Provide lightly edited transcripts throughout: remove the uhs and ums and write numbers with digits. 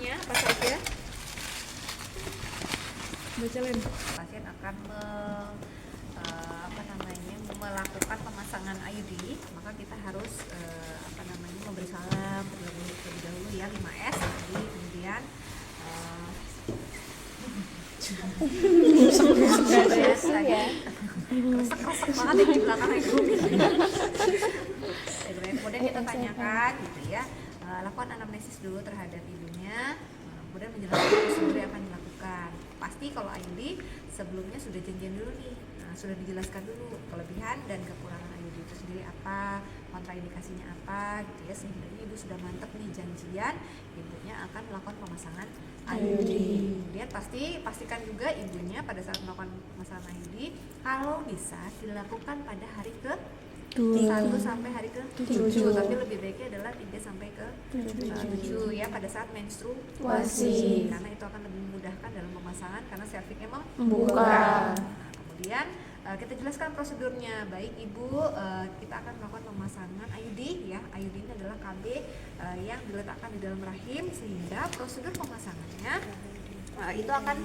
pemeringsaannya apa saja? Bacain. Pasien akan melakukan pemasangan IUD, maka kita harus memberi salam terlebih dahulu ya 5S, jadi kemudian resek banget di belakang itu. Kemudian kita tanyakan gitu ya, lakukan anamnesis dulu terhadap ibunya, kemudian menjelaskan prosedur yang akan dilakukan. Pasti kalau IUD sebelumnya sudah janjian dulu nih, sudah dijelaskan dulu kelebihan dan kekurangan IUD itu sendiri apa, kontraindikasinya apa gitu ya, sehingga ibu sudah mantap nih janjian ibunya akan melakukan pemasangan IUD. Kemudian pastikan juga ibunya pada saat melakukan pemasangan IUD kalau bisa dilakukan pada hari ke 1 sampai hari ke 7, tapi lebih baiknya adalah 3 sampai ke 7 ya, pada saat menstruasi, karena itu akan lebih memudahkan dalam pemasangan karena cervixnya membuka. Kemudian kita jelaskan prosedurnya, baik ibu, kita akan melakukan pemasangan IUD ya. IUD ini adalah KB yang diletakkan di dalam rahim, sehingga prosedur pemasangannya itu akan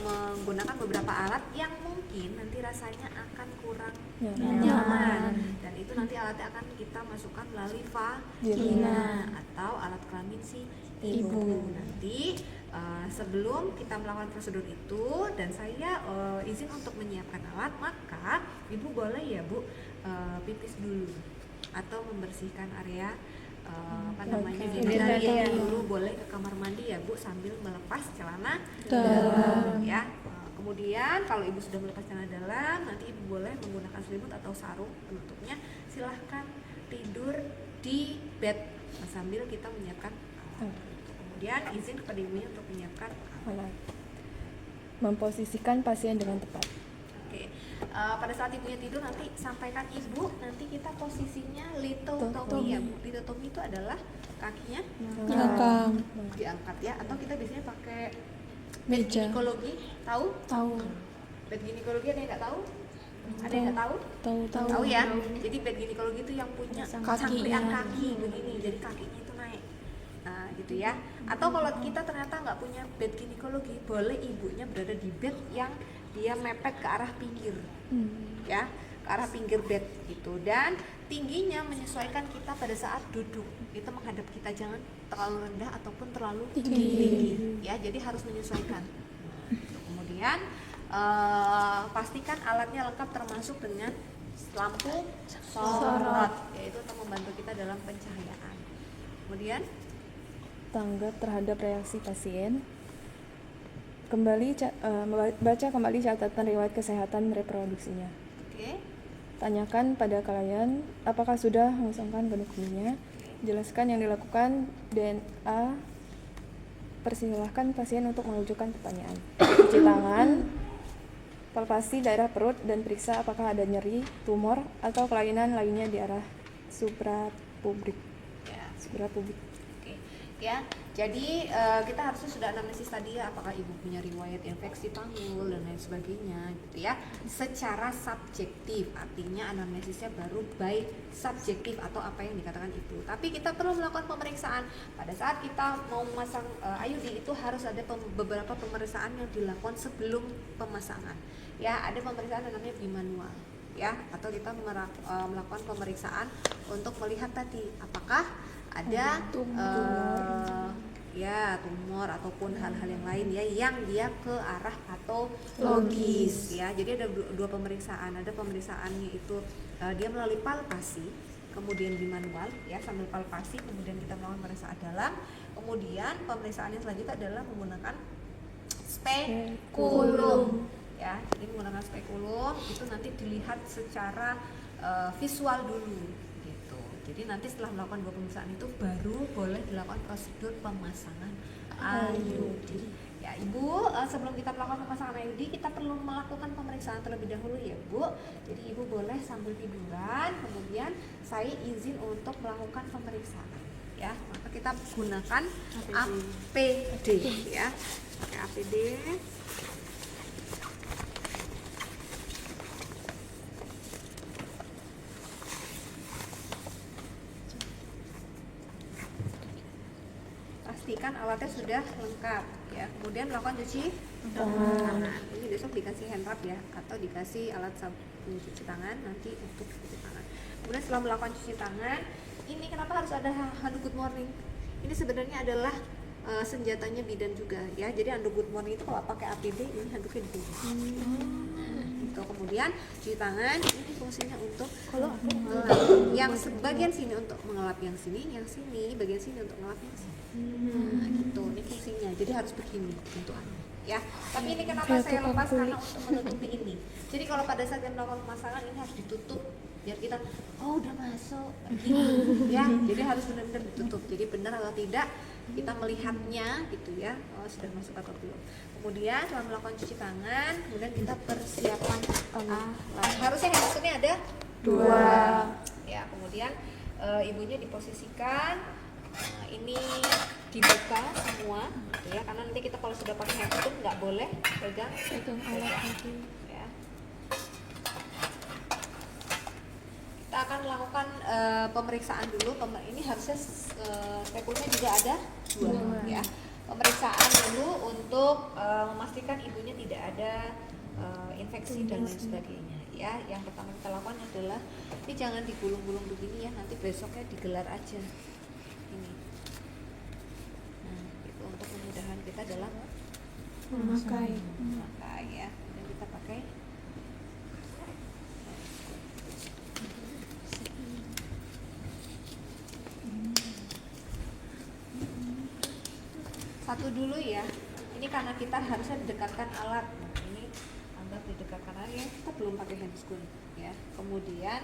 menggunakan beberapa alat yang mungkin nanti rasanya akan kurang nyaman, dan itu nanti alatnya akan kita masukkan melalui vagina atau alat kelamin si ibu. Nanti sebelum kita melakukan prosedur itu dan saya izin untuk menyiapkan alat, maka ibu boleh ya bu pipis dulu atau membersihkan area genitalia dulu, boleh ke kamar mandi ya bu sambil melepas celana dalam ya. Kemudian kalau ibu sudah melepas celana dalam, nanti ibu boleh menggunakan selimut atau sarung penutupnya, silahkan tidur di bed sambil kita menyiapkan alat. Kemudian izin kepada ibunya untuk menyiapkan alat. Memposisikan pasien dengan tepat. Pada saat ibunya tidur nanti sampaikan ibu, nanti kita posisinya litotomi ya bu. Litotomi itu adalah kakinya diangkat ya, atau kita biasanya pakai bed ginekologi. Tahu bed ginekologi, ada yang nggak tahu? Ada yang nggak tahu? Tahu ya. Jadi bed ginekologi itu yang punya cangkrian kaki begini, jadi kakinya itu naik. Nah gitu ya. Atau kalau kita ternyata nggak punya bed ginekologi, boleh ibunya berada di bed yang dia mepet ke arah pinggir, ya, ke arah pinggir bed gitu, dan tingginya menyesuaikan kita pada saat duduk, itu menghadap kita, jangan terlalu rendah ataupun terlalu tinggi, ya, jadi harus menyesuaikan. Kemudian pastikan alatnya lengkap termasuk dengan lampu sorot, yaitu untuk membantu kita dalam pencahayaan. Kemudian tanggap terhadap reaksi pasien. Baca kembali catatan riwayat kesehatan reproduksinya. Tanyakan pada klien apakah sudah mengusungkan benih-benihnya. Jelaskan yang dilakukan DNA. Persilahkan pasien untuk mengajukan pertanyaan. Cuci tangan, palpasi daerah perut, dan periksa apakah ada nyeri, tumor, atau kelainan lainnya di arah suprapubik. Ya, jadi kita harusnya sudah anamnesis tadi ya, apakah ibu punya riwayat infeksi panggul dan lain sebagainya gitu ya, secara subjektif, artinya anamnesisnya baru by subjektif atau apa yang dikatakan itu. Tapi kita perlu melakukan pemeriksaan pada saat kita mau memasang IUD, itu harus ada beberapa pemeriksaan yang dilakukan sebelum pemasangan ya. Ada pemeriksaan yang namanya bimanual ya, atau kita melakukan pemeriksaan untuk melihat tadi apakah ada tumor ataupun hal-hal yang lain ya yang dia ke arah patologis ya. Jadi ada dua pemeriksaan. Ada pemeriksaannya itu dia melalui palpasi, kemudian bimanual ya, sambil palpasi kemudian kita melakukan pemeriksaan dalam. Kemudian pemeriksaan yang selanjutnya adalah menggunakan spekulum ya. Jadi menggunakan spekulum itu nanti dilihat secara visual dulu. Jadi nanti setelah melakukan dua pemeriksaan itu baru boleh dilakukan prosedur pemasangan IUD. Ya ibu, sebelum kita melakukan pemasangan IUD kita perlu melakukan pemeriksaan terlebih dahulu ya bu. Jadi ibu boleh sambil tiduran, kemudian saya izin untuk melakukan pemeriksaan. Ya, maka kita gunakan APD ya, pakai APD. pastikan alatnya sudah lengkap ya. Kemudian melakukan cuci tangan. Ini besok dikasih hand rub ya, atau dikasih alat sabun cuci tangan nanti untuk cuci tangan. Kemudian setelah melakukan cuci tangan, ini kenapa harus ada handuk good morning? Ini sebenarnya adalah senjatanya bidan juga ya. Jadi handuk good morning itu kalau pakai APD ini handuknya di sini. Gitu. Kemudian cuci tangan ini fungsinya untuk mengelap. Yang sebagian sini untuk mengelap yang sini bagian sini untuk mengelap yang sini. Nah, gitu. Ini fungsinya. Jadi harus begini bentukannya. Ya, tapi ini kenapa saya lepas karena untuk menutupi ini. Jadi kalau pada saat yang melakukan pemasangan ini harus ditutup biar kita udah masuk ya. Jadi harus benar-benar ditutup. Jadi benar atau tidak kita melihatnya gitu ya, sudah masuk atau belum. Kemudian setelah melakukan cuci tangan, kemudian kita persiapan harusnya handscoonnya ada 2 ya. Kemudian ibunya diposisikan ini dibuka semua gitu ya, karena nanti kita kalau sudah pakai handscoon nggak boleh pegang ya. Kita akan melakukan pemeriksaan dulu. Ini harusnya spekulumnya juga ada 2 ya. Pemeriksaan dulu untuk memastikan ibunya tidak ada infeksi dan lain sebagainya ya. Yang pertama kita lakukan adalah ini jangan digulung-gulung begini ya, nanti besoknya digelar aja ini. Nah, itu untuk kemudahan kita dalam memakai ya. Dan kita pakai satu dulu ya. Ini karena kita harusnya didekatkan alat. Nah, ini anggap didekatkan alat ya. Kita belum pakai handscoon ya. Kemudian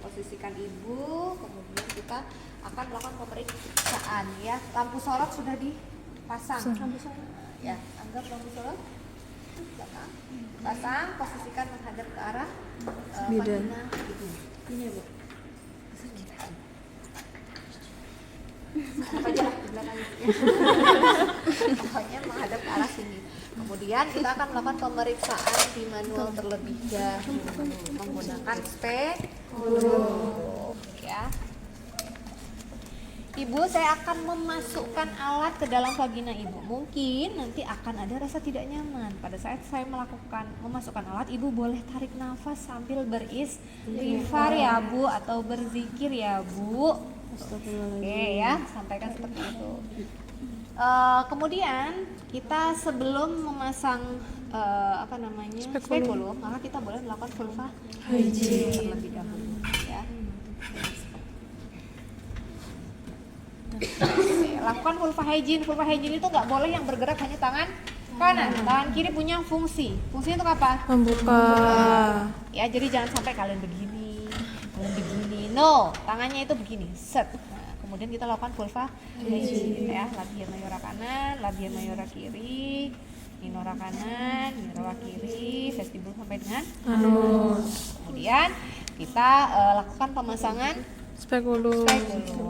posisikan ibu. Kemudian kita akan melakukan pemeriksaan ya. Lampu sorot sudah dipasang. Ya, anggap lampu sorot belakang. Pasang, posisikan menghadap ke arah vagina ibu. Ini ya, Bu. Apa aja lah di belakang ya. Pokoknya menghadap ke arah sini. Kemudian kita akan melakukan pemeriksaan di manual terlebih dahulu menggunakan spekulum ya. Ibu, saya akan memasukkan alat ke dalam vagina ibu. Mungkin nanti akan ada rasa tidak nyaman. Pada saat saya memasukkan alat, ibu boleh tarik nafas sambil beristighfar ya Bu, atau berzikir ya Bu. Oke ya, sampaikan seperti itu. Kemudian kita sebelum memasang spekulum, maka kita boleh melakukan vulva hygiene terlebih dahulu ya. Oke, lakukan vulva hygiene. Vulva hygiene itu nggak boleh yang bergerak hanya tangan kanan, tangan kiri punya fungsi. Fungsinya untuk apa? Membuka. Ya, jadi jangan sampai kalian begini. No, tangannya itu begini, set. Nah, kemudian kita lakukan vulva hygiene ya, labia mayora kanan, labia mayora kiri, minora kanan, minora kiri, vestibul sampai dengan anus. Kemudian kita lakukan pemasangan spekulum.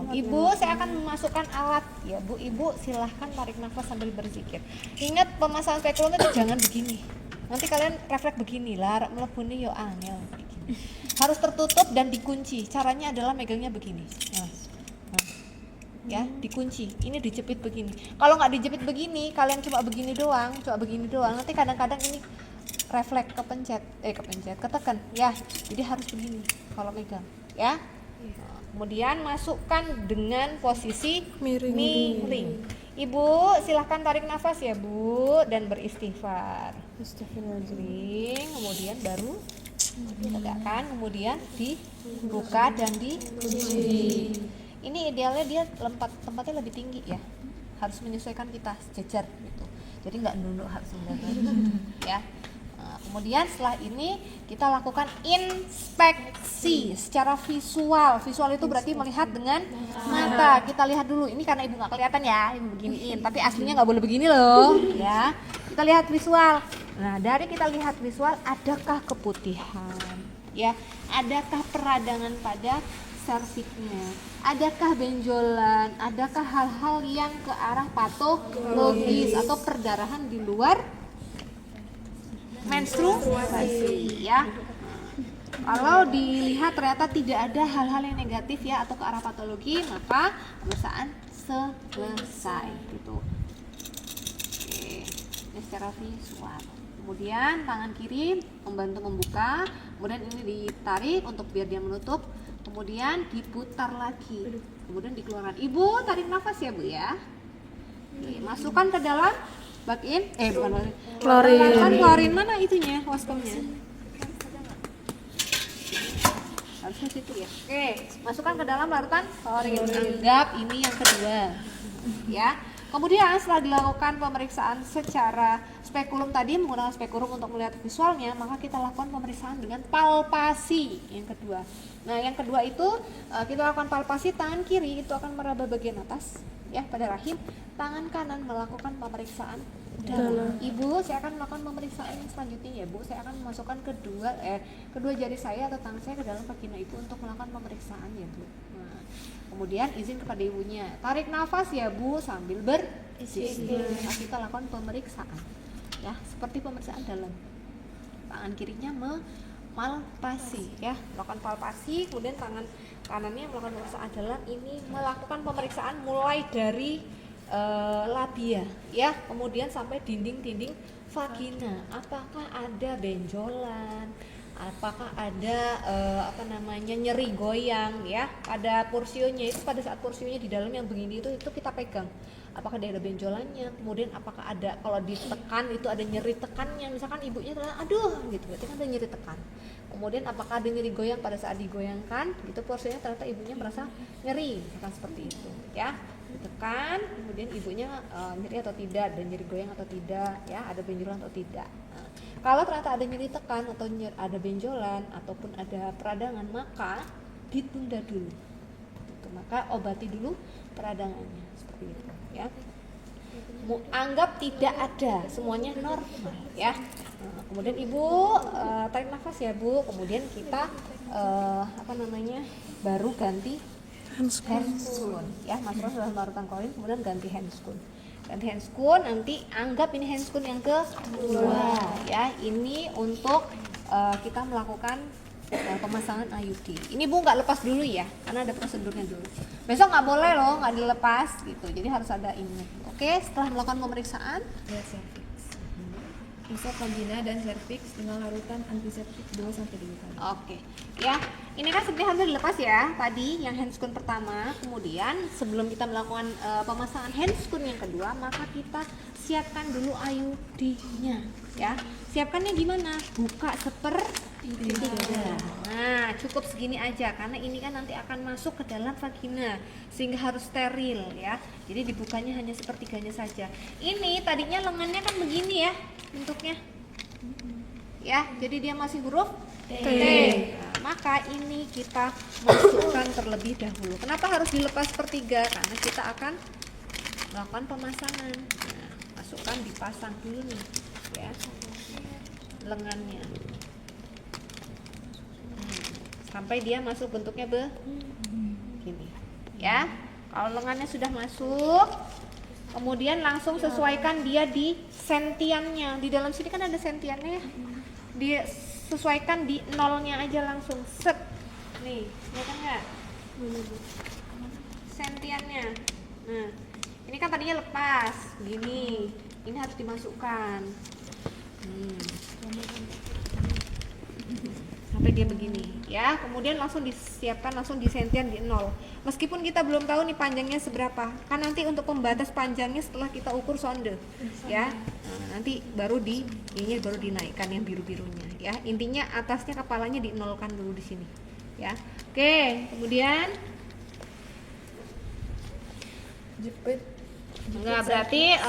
Ibu, saya akan memasukkan alat ya Bu. Ibu silahkan tarik nafas sambil berzikir. Ingat pemasangan spekulum itu jangan begini. Nanti kalian refleks begini lah, melebuni yo angel. Harus tertutup dan dikunci. Caranya adalah megangnya begini. Nah. Ya, dikunci. Ini dijepit begini. Kalau nggak dijepit begini, kalian coba begini doang. Nanti kadang-kadang ini refleks ketekan. Ya, jadi harus begini kalau megang. Ya. Kemudian masukkan dengan posisi miring. Ibu, silahkan tarik nafas ya Bu dan beristighfar. Astagfirullahaladzim. Kemudian baru ditegakkan, kemudian dibuka dan dikunci. Ini idealnya dia tempatnya lebih tinggi ya. Harus menyesuaikan kita sejajar gitu. Jadi nggak nunduk harus mendadak ya. Kemudian setelah ini kita lakukan inspeksi secara visual. Visual itu berarti melihat dengan mata. Kita lihat dulu. Ini karena ibu nggak kelihatan ya, ibu beginiin. Tapi aslinya nggak boleh begini loh, ya. Kita lihat visual. Nah, dari kita lihat visual, adakah keputihan? Ya, adakah peradangan pada serviknya? Adakah benjolan? Adakah hal-hal yang ke arah patologis atau perdarahan di luar menstruasi ya. Kalau dilihat ternyata tidak ada hal-hal yang negatif ya atau ke arah patologi, maka pemeriksaan selesai gitu. Oke, ini secara visual. Kemudian tangan kiri membantu membuka, kemudian ini ditarik untuk biar dia menutup, kemudian diputar lagi, kemudian dikeluarkan. Ibu tarik nafas ya Bu ya. Oke, masukkan ke dalam bakin, bukan klorin mana itunya, waskomnya? Harusnya situ ya. Oke, masukkan ke dalam larutan klorin. Anggap ini yang kedua, ya. Kemudian setelah dilakukan pemeriksaan secara spekulum tadi menggunakan spekulum untuk melihat visualnya, maka kita lakukan pemeriksaan dengan palpasi yang kedua. Nah, yang kedua itu kita lakukan palpasi, tangan kiri itu akan meraba bagian atas ya pada rahim, tangan kanan melakukan pemeriksaan dalam. Ibu, saya akan melakukan pemeriksaan yang selanjutnya ya Bu. Saya akan memasukkan kedua jari saya atau tangan saya ke dalam vagina Ibu untuk melakukan pemeriksaan ya Bu. Nah, kemudian izin kepada ibunya, tarik nafas ya Bu sambil berzikir. Nah, kita lakukan pemeriksaan ya, seperti pemeriksaan dalam. Tangan kirinya palpasi ya, melakukan palpasi, kemudian tangan kanannya melakukan pemeriksaan dalam. Ini melakukan pemeriksaan mulai dari labia ya, kemudian sampai dinding-dinding vagina. Apakah ada benjolan? Apakah ada nyeri goyang ya? Pada porsionya itu, pada saat porsionya di dalam yang begini itu kita pegang. Apakah dia ada benjolannya? Kemudian apakah ada, kalau ditekan itu ada nyeri tekannya? Misalkan ibunya ternyata aduh gitu, berarti kan ada nyeri tekan. Kemudian apakah ada nyeri goyang pada saat digoyangkan? Itu porsinya ternyata ibunya merasa nyeri, misalkan seperti itu ya. Ditekan, kemudian ibunya nyeri atau tidak, ada nyeri goyang atau tidak ya, ada benjolan atau tidak. Nah, kalau ternyata ada nyeri tekan atau ada benjolan ataupun ada peradangan, maka ditunda dulu. Maka obati dulu peradangannya seperti itu ya. Anggap tidak ada, semuanya normal ya. Nah, kemudian ibu tarik nafas ya Bu. Kemudian kita baru ganti handscoon ya, masukkan dalam larutan klorin, kemudian ganti handscoon. Nanti anggap ini handscoon yang kedua ya. Ini untuk kita melakukan pemasangan IUD. Ini Bu nggak lepas dulu ya, karena ada prosedurnya dulu. Besok nggak boleh loh, nggak dilepas gitu. Jadi harus ada ini. Oke, setelah melakukan pemeriksaan, Bisa vagina dan serviks dengan larutan antiseptik 2-3 kali. Oke, ya. Ini kan sebenarnya hampir dilepas ya. Tadi yang handscoon pertama, kemudian sebelum kita melakukan pemasangan handscoon yang kedua, maka kita siapkan dulu IUD-nya, ya. Siapkannya gimana? Buka sepertiga. Nah, cukup segini aja karena ini kan nanti akan masuk ke dalam vagina sehingga harus steril ya. Jadi dibukanya hanya sepertiganya saja. Ini tadinya lengannya kan begini ya bentuknya. Ya, jadi dia masih huruf T. Nah, maka ini kita masukkan terlebih dahulu. Kenapa harus dilepas sepertiga? Karena kita akan melakukan pemasangan. Nah, masukkan, dipasang dulu nih ya lengannya. Sampai dia masuk bentuknya begini ya. Kalau lengannya sudah masuk, kemudian langsung sesuaikan dia di sentiannya. Di dalam sini kan ada sentiannya ya. Disesuaikan di nolnya aja langsung. Set. Nih, kelihatan nggak? Sentiannya. Nah, ini kan tadinya lepas, gini. Ini harus dimasukkan. Sampai dia begini ya, kemudian langsung disiapkan, langsung di sentian di 0. Meskipun kita belum tahu nih panjangnya seberapa, kan nanti untuk pembatas panjangnya setelah kita ukur sonde ya. Nah, nanti baru ini baru dinaikkan yang biru-birunya ya. Intinya atasnya kepalanya di 0-kan dulu di sini ya. Oke, kemudian Jepit. enggak berarti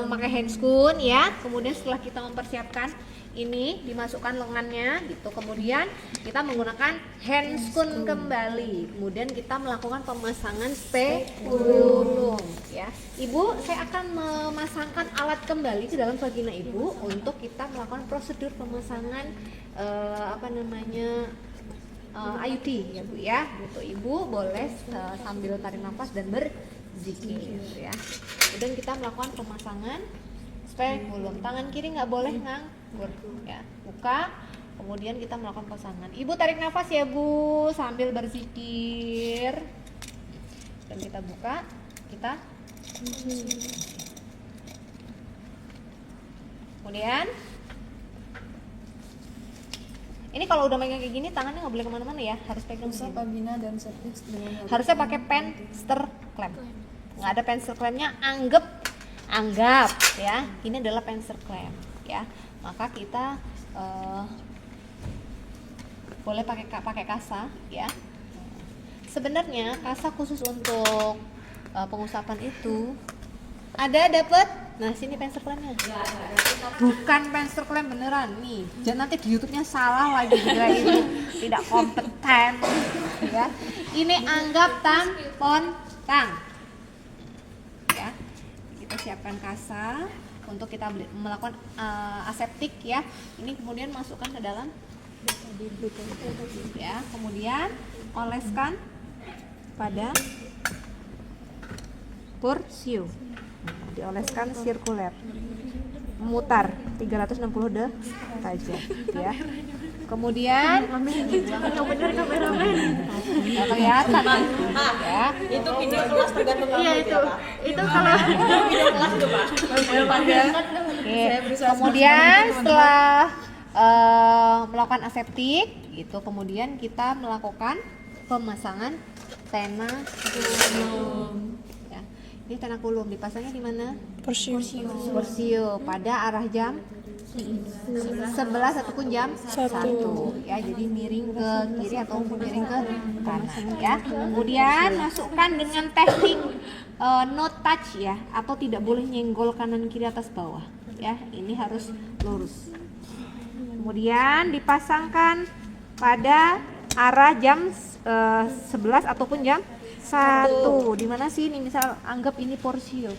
memakai handscoon ya. Kemudian setelah kita mempersiapkan ini, dimasukkan lengannya gitu, kemudian kita menggunakan handscoon kembali, kemudian kita melakukan pemasangan spekulum ya. Ibu, saya akan memasangkan alat kembali ke dalam vagina ibu untuk kita melakukan prosedur pemasangan IUD ya Bu ya. Gitu. Ibu boleh sambil tarik nafas dan berzikir ya. Kemudian kita melakukan pemasangan spekulum. Tangan kiri nggak boleh nganggur ya. Buka, Kemudian kita melakukan pasangan. Ibu tarik nafas ya Bu, sambil berzikir. Dan kita buka, kita. Kemudian, ini kalau udah megang kayak gini, tangannya nggak boleh kemana-mana ya, harus pegang Usaha begini. pembina dan servis dengan Harusnya pakai penster clamp. Nggak ada penster clampnya, anggap ya, ini adalah penster clamp ya. Maka kita boleh pakai kasa ya. Sebenarnya kasa khusus untuk pengusapan itu dapat. Nah sini penster clampnya. Bukan penster clamp beneran nih. Jangan nanti di YouTube-nya salah lagi kira ini tidak kompeten ya. Ini anggap tampon tang. Ya. Kita siapkan kasa untuk kita melakukan aseptik ya. Ini kemudian masukkan ke dalam ya, kemudian oleskan pada porsio. Dioleskan sirkuler, memutar 360 derajat ya. Kemudian yang benar kameramen. Nggak kelihatan ya. Itu pindah kelas tergantung Iya itu kalau pindah kelas itu Pak. Oke. Kemudian setelah melakukan aseptik itu, kemudian kita melakukan pemasangan tena kulum ya. Ini tena kulum dipasangnya di mana? Porsio pada arah jam 11 ataupun jam 1 ya, jadi miring ke kiri atau miring ke kanan ya. Kemudian masukkan dengan teknik no touch ya, atau tidak boleh nyenggol kanan kiri atas bawah ya, ini harus lurus. Kemudian dipasangkan pada arah jam 11 ataupun jam 1. Di mana sih ini? Misal anggap ini porsio,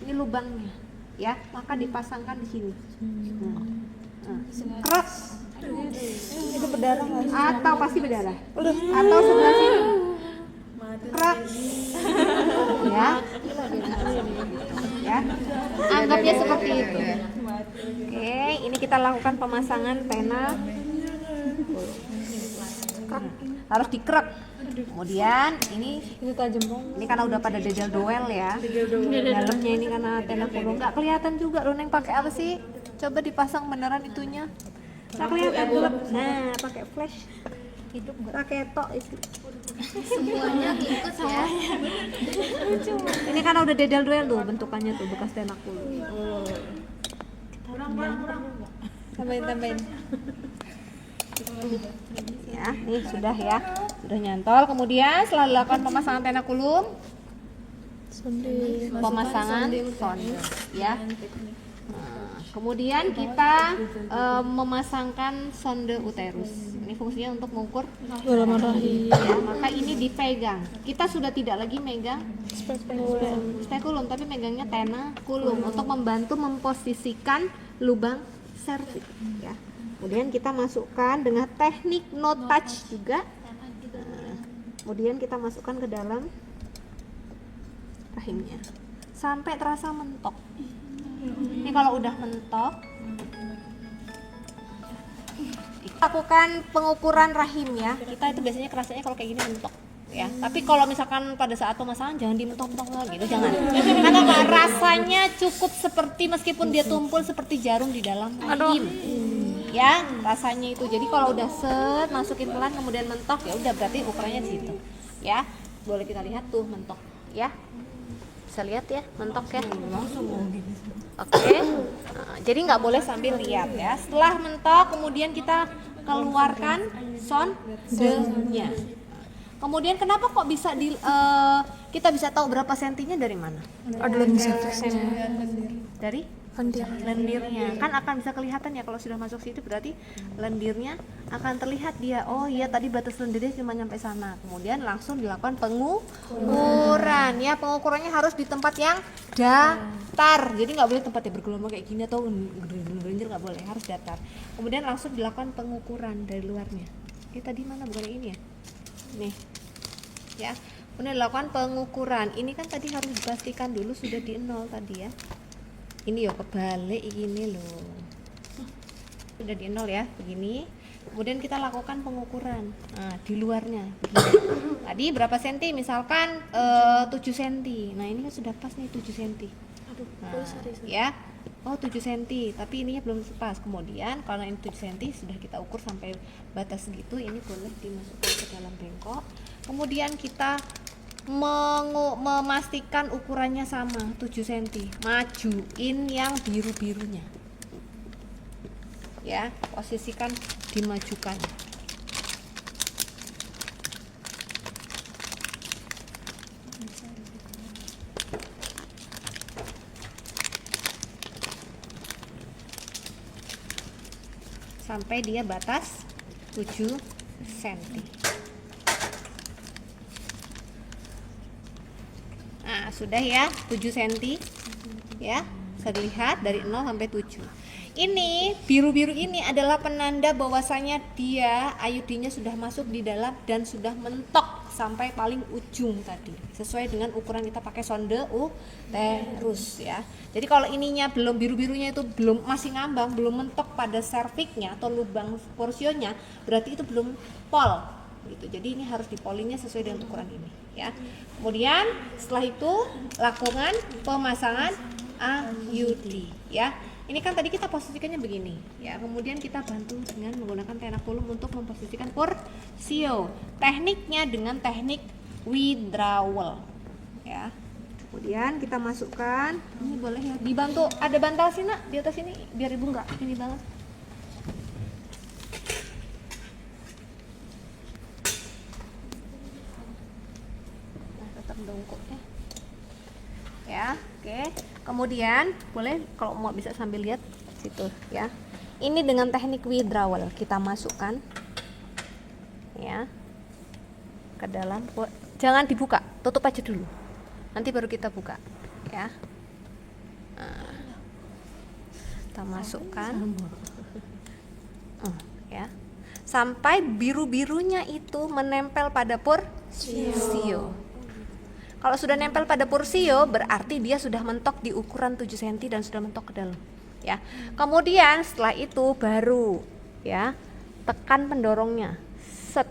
ini lubangnya ya, maka dipasangkan di sini. Krek. itu berdarah nggak sih? Atau pasti berdarah. Atau sebelah sini. Krek. Ya. Ya. Anggapnya seperti itu. Oke, ini kita lakukan pemasangan pena. Krek. Harus dikrek. Kemudian ini tajam banget. ini karena udah pada dedel doel ya. Dalamnya ini karena tena kulum nggak kelihatan juga loh. Neng pakai apa sih? Coba dipasang beneran itunya. Nggak kelihatan. Nah, pakai flash. Hidup nggak? Pakai tok itu. Semuanya ikut ya. Ini karena udah dedel doel tuh bentukannya tuh, bekas tena kulum. Tambahin. Ya, nih sudah ya, sudah nyantol. Kemudian setelah dilakukan pemasangan tena kulum, pemasangan sonde ya. Nah, kemudian kita memasangkan sonde uterus. Ini fungsinya untuk mengukur Dalaman rahim. ya, maka ini dipegang. Kita sudah tidak lagi megang spekulum, tapi megangnya tena kulum untuk membantu memposisikan lubang serviks ya. Kemudian kita masukkan dengan teknik no touch juga. Nah, kemudian kita masukkan ke dalam rahimnya sampai terasa mentok. Ini kalau udah mentok, lakukan pengukuran rahim ya. Kita itu biasanya kerasanya kalau kayak gini mentok ya. Tapi kalau misalkan pada saat pemasangan jangan dimentok-mentok gitu, jangan. Karena apa? Rasanya cukup seperti, meskipun dia tumpul seperti jarum di dalam rahim. Ya, rasanya itu. Jadi kalau udah set, masukin pelan kemudian mentok, ya udah berarti ukurannya di situ. Ya. Boleh kita lihat tuh mentok ya. Bisa lihat ya, mentok ya. Oke. Nah, jadi nggak boleh sambil lihat ya. Setelah mentok kemudian kita keluarkan sondenya. Kemudian kenapa kok bisa kita bisa tahu berapa sentinya dari mana? Ada lendir. Dari lendirnya. Kan akan bisa kelihatan ya kalau sudah masuk situ, berarti lendirnya akan terlihat dia. Oh iya, tadi batas lendirnya cuma nyampe sana. Kemudian langsung dilakukan pengukuran ya. Pengukurannya harus di tempat yang datar. Jadi nggak boleh tempatnya bergelombang kayak gini atau genjer, nggak boleh, harus datar. Kemudian langsung dilakukan pengukuran dari luarnya. Tadi mana, bukan ini ya? Nih ya, kemudian dilakukan pengukuran. Ini kan tadi harus dipastikan dulu sudah di 0 tadi ya. Ini ya kebalik ini loh, sudah di 0 ya, begini. Kemudian kita lakukan pengukuran. Nah, di luarnya begini. Tadi berapa senti? Misalkan 7 senti. Nah, ini kan sudah pas nih 7 senti. Aduh, Nah, ya. Oh, 7 senti, tapi ininya belum pas. Kemudian kalau ini 7 senti sudah kita ukur sampai batas segitu, ini boleh dimasukkan ke dalam bengkok. Kemudian kita memastikan ukurannya sama 7 senti. Majuin yang biru-birunya. Ya, posisikan dimajukan. Sampai dia batas 7 cm. Nah, sudah ya 7 cm. Ya, bisa dilihat dari 0 sampai 7. Ini biru-biru ini adalah penanda bahwasanya dia iodinnya sudah masuk di dalam dan sudah mentok sampai paling ujung tadi, sesuai dengan ukuran kita pakai sonde uterus ya. Jadi kalau ininya belum, biru-birunya itu belum, masih ngambang, belum mentok pada serviknya atau lubang porsionya, berarti itu belum pol gitu. Jadi ini harus dipolingnya sesuai dengan ukuran ini ya. Kemudian setelah itu lakukan pemasangan IUD ya. Ini kan tadi kita posisikannya begini ya. Kemudian kita bantu dengan menggunakan tenakulum untuk memposisikan porsio. Tekniknya dengan teknik withdrawal ya. Kemudian kita masukkan, ini boleh ya dibantu, ada bantal sih nak di atas ini biar ibu nggak ini banget. Nah, tetap dongkok ya. Oke. Kemudian boleh kalau mau bisa sambil lihat situ ya. Ini dengan teknik withdrawal kita masukkan ya ke dalam. Jangan dibuka, tutup aja dulu. Nanti baru kita buka ya. Nah, kita masukkan ya. Sampai biru-birunya itu menempel pada porsio. Kalau sudah nempel pada porsio, berarti dia sudah mentok di ukuran 7 cm dan sudah mentok ke dalam ya. Kemudian setelah itu baru ya tekan pendorongnya, set,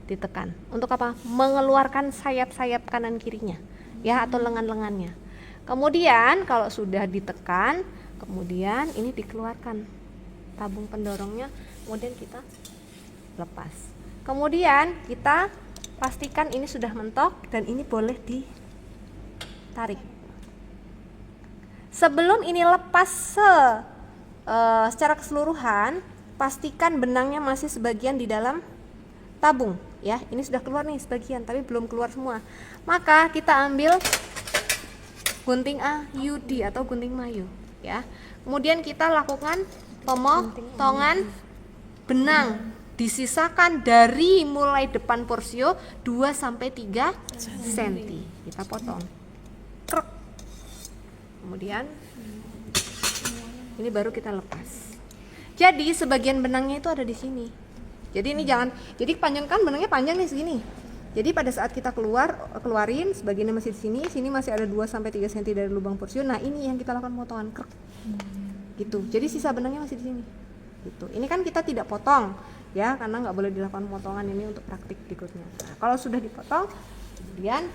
ditekan. Untuk apa? Mengeluarkan sayap-sayap kanan kirinya ya, atau lengan-lengannya. Kemudian kalau sudah ditekan, kemudian ini dikeluarkan tabung pendorongnya, kemudian kita lepas. Kemudian kita pastikan ini sudah mentok dan ini boleh ditarik. Sebelum ini lepas secara keseluruhan, pastikan benangnya masih sebagian di dalam tabung ya. Ini sudah keluar nih sebagian, tapi belum keluar semua. Maka kita ambil gunting IUD atau gunting mayu ya. Kemudian kita lakukan pemotongan benang. Disisakan dari mulai depan porsio 2 sampai 3 cm. Kita potong. Krek. Kemudian ini baru kita lepas. Jadi sebagian benangnya itu ada di sini. Jadi ini jangan, jadi panjangkan benangnya panjang nih segini. Jadi pada saat kita keluarin sebagiannya masih di sini, sini masih ada 2 sampai 3 cm dari lubang porsio. Nah, ini yang kita lakukan potongan krek. Gitu. Jadi sisa benangnya masih di sini. Gitu. Ini kan kita tidak potong ya, karena nggak boleh dilakukan pemotongan ini untuk praktik berikutnya. Nah, kalau sudah dipotong, kemudian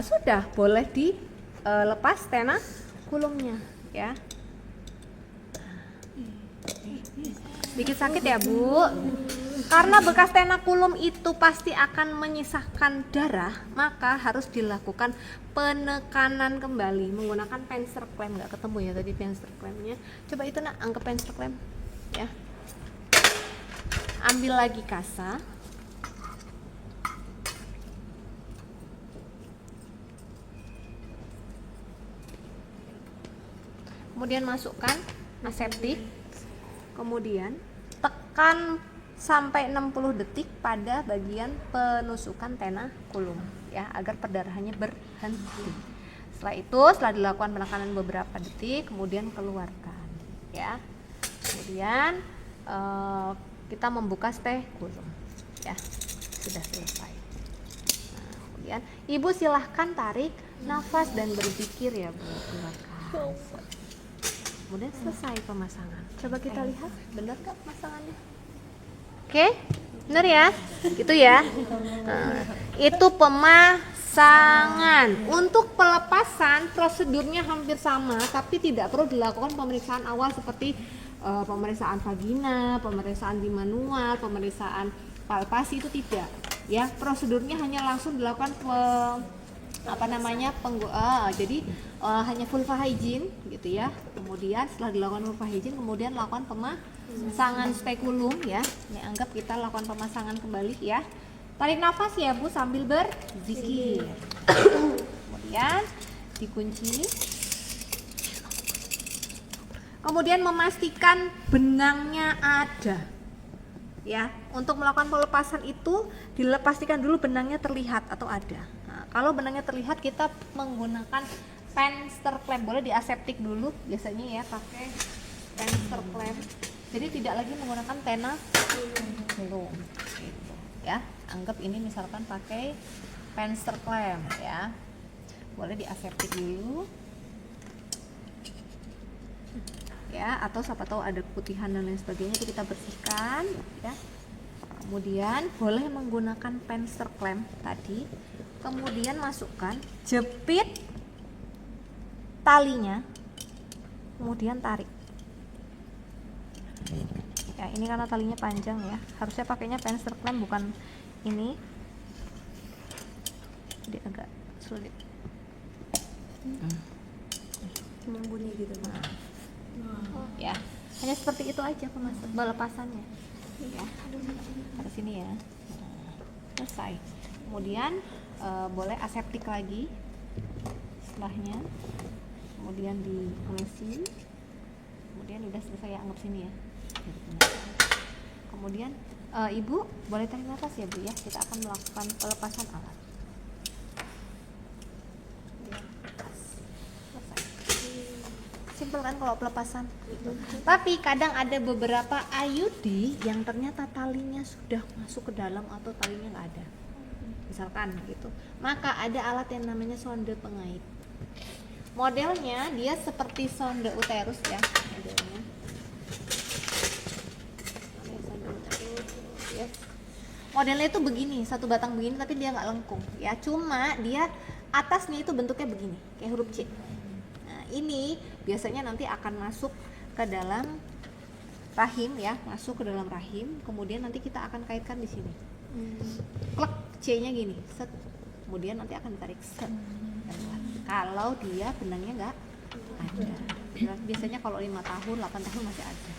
sudah boleh dilepas tenakulumnya ya. Sedikit sakit ya Bu, karena bekas tenakulum itu pasti akan menyisakan darah, maka harus dilakukan penekanan kembali menggunakan pencer klem. Nggak ketemu ya tadi pencer klemnya. Coba itu nak, angkat pencer klem ya. Ambil lagi kasa. Kemudian masukkan aseptik. Kemudian tekan sampai 60 detik pada bagian penusukan tenakulum ya, agar perdarahannya berhenti. Setelah itu, setelah dilakukan penekanan beberapa detik, kemudian keluarkan ya. Kemudian kita membuka spekulum ya, sudah selesai. Nah, kemudian ibu silahkan tarik nafas dan berpikir ya Bu, keluarkan. Kemudian selesai pemasangan. Coba kita lihat, benar gak pemasangannya? Oke, bener ya? Gitu ya. Nah, itu pemasangan. Untuk pelepasan prosedurnya hampir sama, tapi tidak perlu dilakukan pemeriksaan awal seperti pemeriksaan vagina, pemeriksaan di manual, pemeriksaan palpasi, itu tidak. Ya, prosedurnya hanya langsung dilakukan jadi hanya vulva hygiene gitu ya. Kemudian setelah dilakukan vulva hygiene, kemudian lakukan pemasangan spekulum ya. Ini anggap kita lakukan pemasangan kembali ya. Tarik nafas ya Bu sambil berzikir. Kemudian dikunci. Kemudian memastikan benangnya ada. Ya, untuk melakukan pelepasan itu dipastikan dulu benangnya terlihat atau ada. Nah, kalau benangnya terlihat kita menggunakan penster clamp, boleh diaseptik dulu biasanya ya, pakai penster clamp. Jadi tidak lagi menggunakan tena belum. Gitu, ya, anggap ini misalkan pakai penster clamp ya, boleh diaseptik dulu. Ya, atau siapa tahu ada keputihan dan lain sebagainya, itu kita bersihkan ya. Kemudian boleh menggunakan penster clamp tadi, kemudian masukkan, jepit talinya, kemudian tarik ya. Ini karena talinya panjang ya, harusnya pakainya penster clamp bukan ini, jadi agak sulit membunyi gitu. Ya, hanya seperti itu aja pelepasannya ya. Ke sini ya. Selesai. Kemudian boleh aseptik lagi setelahnya, kemudian diolesin, kemudian udah selesai ya, anggap sini ya. Kemudian Ibu boleh tarik nafas ya Bu ya, kita akan melakukan pelepasan alat. Simpel kan kalau pelepasan gitu. Tapi kadang ada beberapa IUD yang ternyata talinya sudah masuk ke dalam atau talinya nggak ada, misalkan gitu, maka ada alat yang namanya sonde pengait. Modelnya dia seperti sonde uterus ya, modelnya. Modelnya itu begini, satu batang begini, tapi dia nggak lengkung ya, cuma dia atasnya itu bentuknya begini kayak huruf C. Ini biasanya nanti akan masuk ke dalam rahim ya, masuk ke dalam rahim, kemudian nanti kita akan kaitkan di sini. Klek, C-nya gini, set. Kemudian nanti akan ditarik set. Kalau dia benangnya nggak ada. Biasanya kalau 5 tahun, 8 tahun masih ada.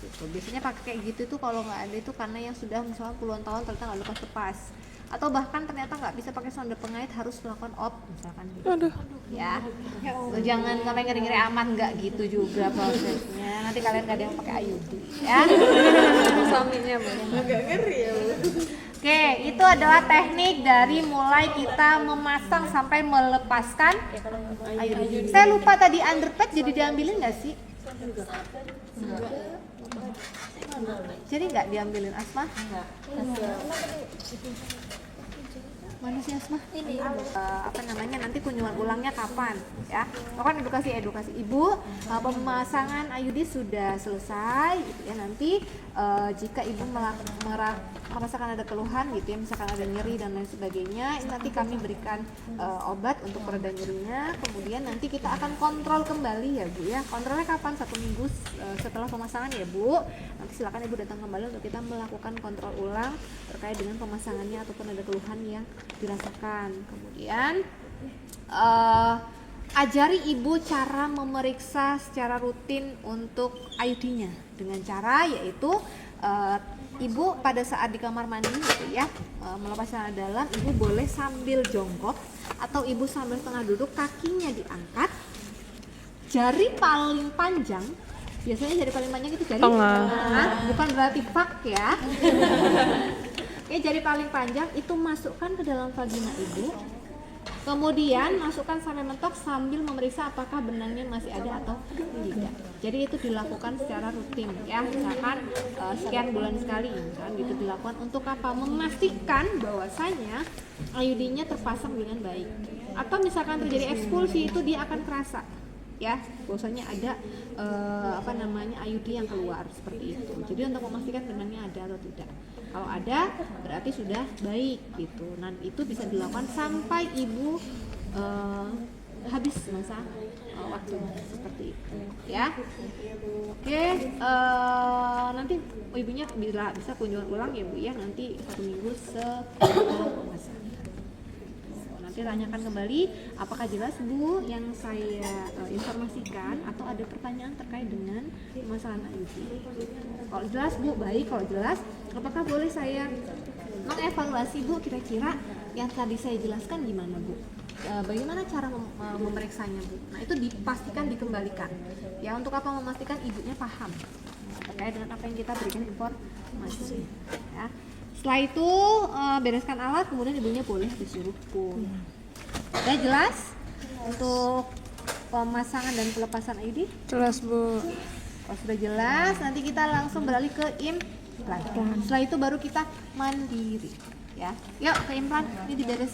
Gitu. Biasanya pakai kayak gitu tuh kalau nggak ada itu karena yang sudah misalnya puluhan tahun ternyata nggak lepas-lepas. Atau bahkan ternyata nggak bisa pakai sonde pengait, harus melakukan op misalkan gitu. Ya, jangan sampai ngeri-ngeri amat, nggak gitu juga prosesnya. Nanti kalian nggak ada yang pakai IUD ya. Suaminya agak ngeri ya. Oke, itu adalah teknik dari mulai kita memasang sampai melepaskan IUD. Saya lupa tadi underpad jadi diambilin nggak sih? Jadi nggak diambilin Asma? Mana sih Asma? Ini nanti kunjungan ulangnya kapan ya? Lakukan edukasi Ibu. Pemasangan IUD sudah selesai gitu ya. Nanti jika Ibu merasakan ada keluhan gitu ya, misalkan ada nyeri dan lain sebagainya, ini nanti kami berikan obat untuk pereda nyerinya. Kemudian nanti kita akan kontrol kembali ya Bu ya. Kontrolnya kapan? 1 minggu setelah pemasangan ya Bu. Nanti silakan Ibu datang kembali untuk kita melakukan kontrol ulang terkait dengan pemasangannya ataupun ada keluhan yang dirasakan. Kemudian ajari Ibu cara memeriksa secara rutin untuk IUD-nya dengan cara yaitu Ibu pada saat di kamar mandi gitu ya, melepas celana dalam, Ibu boleh sambil jongkok atau Ibu sambil tengah duduk, kakinya diangkat, jari paling panjang, biasanya jari paling panjang itu jari tengah, bukan berarti fak ya. Oke, jari paling panjang itu masukkan ke dalam vagina Ibu, kemudian masukkan sampai mentok sambil memeriksa apakah benangnya masih ada atau tidak. Jadi itu dilakukan secara rutin ya, misalkan sekian bulan sekali kan gitu dilakukan. Untuk apa? Memastikan bahwasanya IUD-nya terpasang dengan baik. Atau misalkan terjadi ekspulsi itu dia akan kerasa ya, bahwasanya ada IUD yang keluar seperti itu. Jadi untuk memastikan benangnya ada atau tidak. Kalau ada berarti sudah baik gitu. Nah itu bisa dilakukan sampai ibu habis masa waktu seperti itu ya. Oke, nanti ibunya bisa kunjungan ulang ya Bu ya, nanti 1 minggu setelah pemasangan. Nanti tanyakan kembali apakah jelas Bu yang saya informasikan atau ada pertanyaan terkait dengan pemasangan IUD. Kalau jelas Bu, baik. Kalau jelas, apakah boleh saya mengevaluasi Bu kira-kira yang tadi saya jelaskan gimana Bu? Bagaimana cara memeriksanya Bu? Nah itu dipastikan dikembalikan. Ya untuk apa? Memastikan ibunya paham terkait dengan apa yang kita berikan informasi. Ya. Setelah itu bereskan alat, kemudian ibunya boleh disuruh pull. Udah jelas untuk pemasangan dan pelepasan IUD? Jelas Bu. Kalau sudah jelas, nanti kita langsung beralih ke implan. Setelah itu baru kita mandiri. Ya, yuk ke implan. Ini diberes.